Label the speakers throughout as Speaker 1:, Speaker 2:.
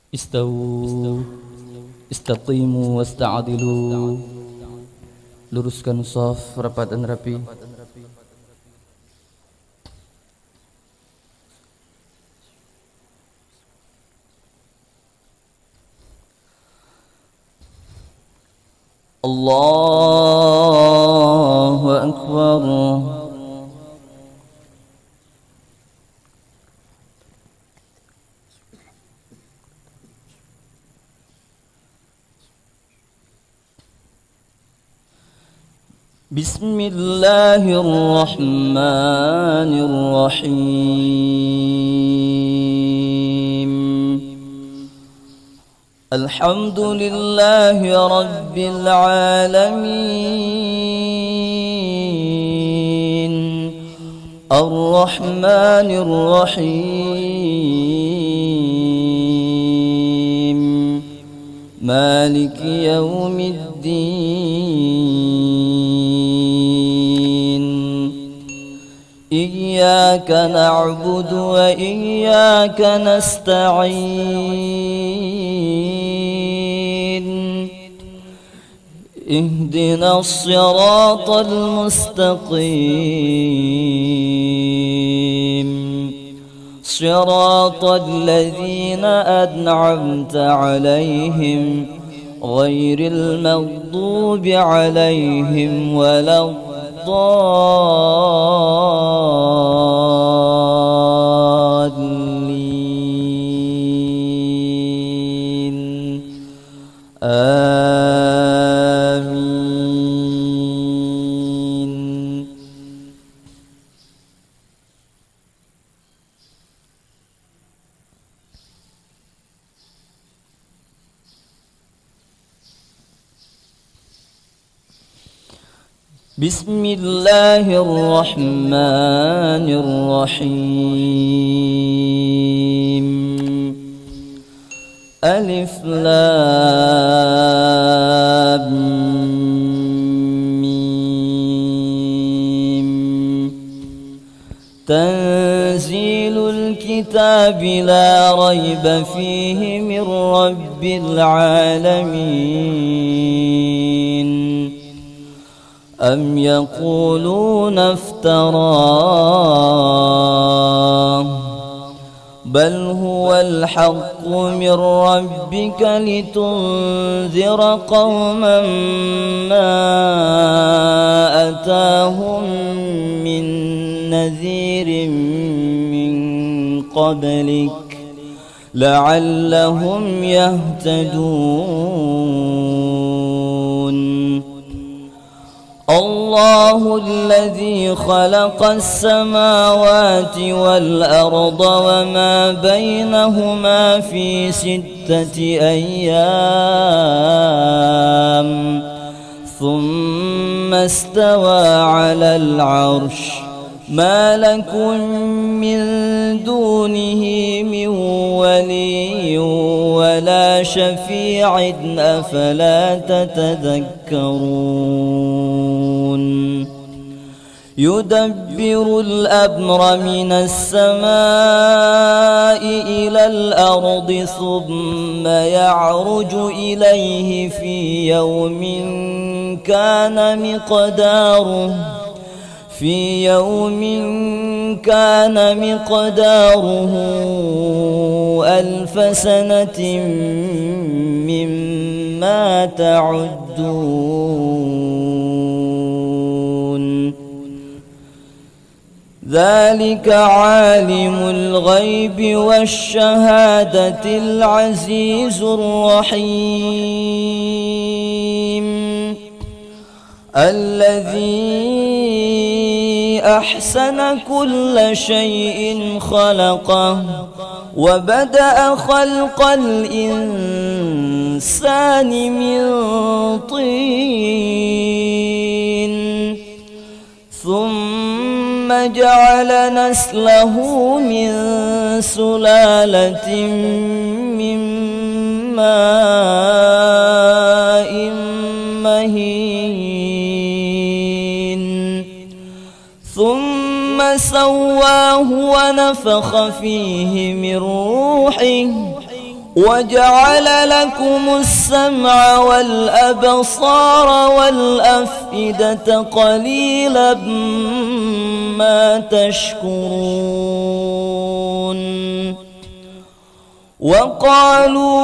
Speaker 1: Istawu, istaqimu, wasta'adilu. Luruskan shaf rapat dan rapi. Allahu Akbar. Bismillahirrahmanirrahim. Alhamdulillahi rabbil alamin. Ar-Rahmanir Rahim. Maliki yaumiddin. Iyyaka na'budu wa iyyaka nasta'in. Ihdinas siratal mustaqim. Siratal ladzina an'amta 'alaihim ghairil maghdubi 'alaihim waladdallin. Amin. Bismillahirrahmanirrahim. Alif Lam Mim. Tanzilul kitabi la rayba fihi min rabbil alamin. أم يقولون افتراه بل هو الحق من ربك لتنذر قوما ما أتاهم من نذير من قبلك لعلهم يهتدون. الله الذي خلق السماوات والأرض وما بينهما في 6 أيام ثم استوى على العرش. ما لكم من دونه من ولي ولا شفيع أفلا تتذكرون. يدبر الأمر من السماء إلى الأرض ثم يعرج إليه في يوم كان مقداره 1000 سنة مما تعدون. ذلك عالم الغيب والشهادة العزيز الرحيم. الذي أحسن كل شيء خلقه وبدأ خلق الإنسان من طين ثم جعل نسله من سلالة من ماء مهين ثم سواه ونفخ فيه من روحه وجعل لكم السمع والأبصار والأفئدة قليلا ما تشكرون وقالوا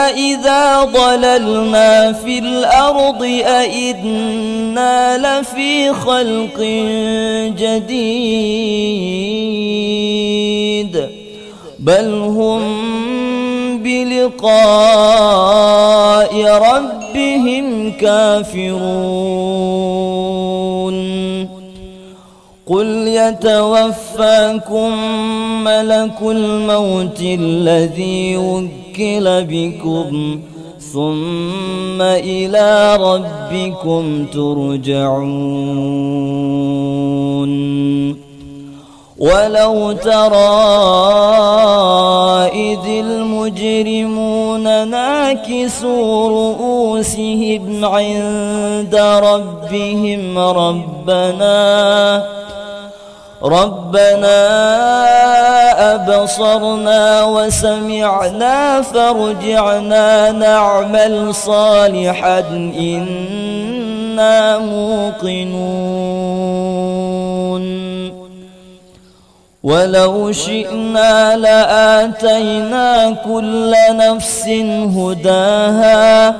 Speaker 1: أإذا ضللنا في الأرض أإنا لفي خلق جديد بل هم بلقاء ربهم كافرون قل يتوفاكم ملك الموت الذي وكل بكم ثم إلى ربكم ترجعون ولو ترى إذ المجرمون ناكسوا رؤوسهم عند ربهم ربنا أبصرنا وسمعنا فارجعنا نعمل صالحا إنا موقنون ولو شئنا لآتينا كل نفس هداها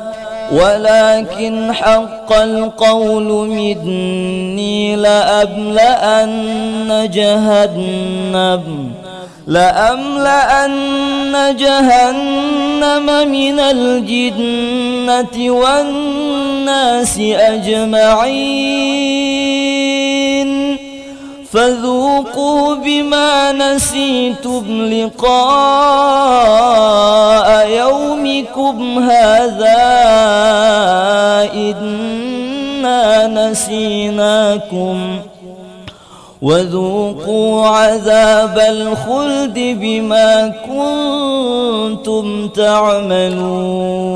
Speaker 1: ولكن حق القول مني لأملأن جهنم من الجنة والناس أجمعين فذوقوا بما نسيتم لقاء يومكم هذا إنا نسيناكم وذوقوا عذاب الخلد بما كنتم تعملون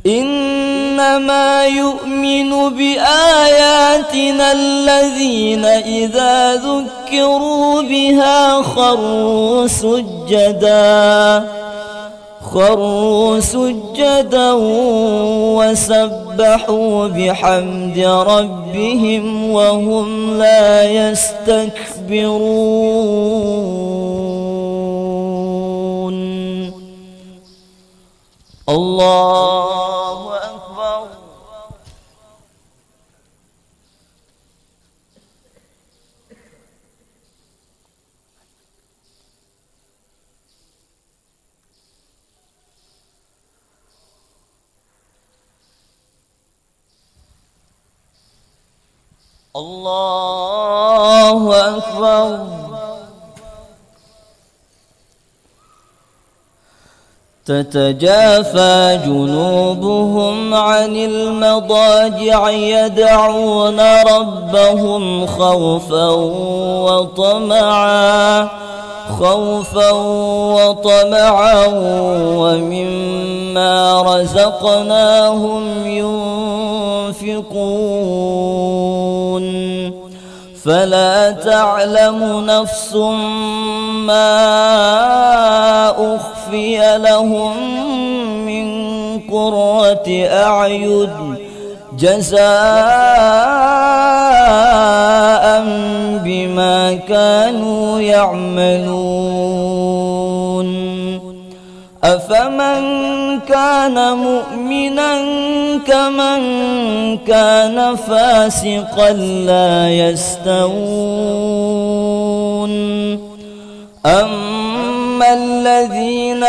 Speaker 1: إنما يؤمن بآياتنا الذين إذا ذكروا بها خروا سجدا وسبحوا بحمد ربهم وهم لا يستكبرون الله أكبر الله أكبر تتجافى جنوبهم عن المضاجع يدعون ربهم خوفا وطمعا ومما رزقناهم ينفقون فلا تعلم نفس ما أخفي لهم من قرة أعين جزاء بما كانوا يعملون أفمن كان مؤمنا كمن كان فاسقا لا يستوون أما الذين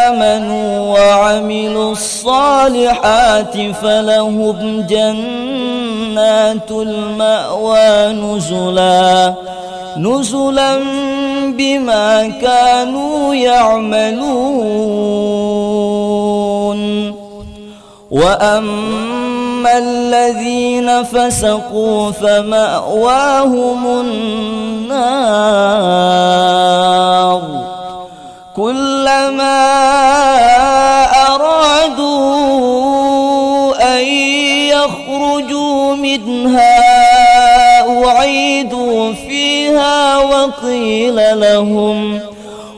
Speaker 1: آمنوا وعملوا الصالحات فلهم جنات المأوى نزلا بما كانوا يعملون وأما الذين فسقوا فمأواهم النار كلما أرادوا أن يخرجوا منها أعيدوا فيها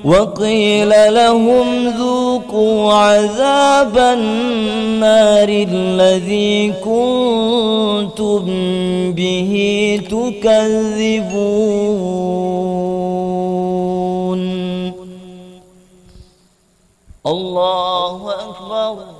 Speaker 1: وقيل لهم ذوقوا عذاب النار الذي كنتم به تكذبون. الله أكبر.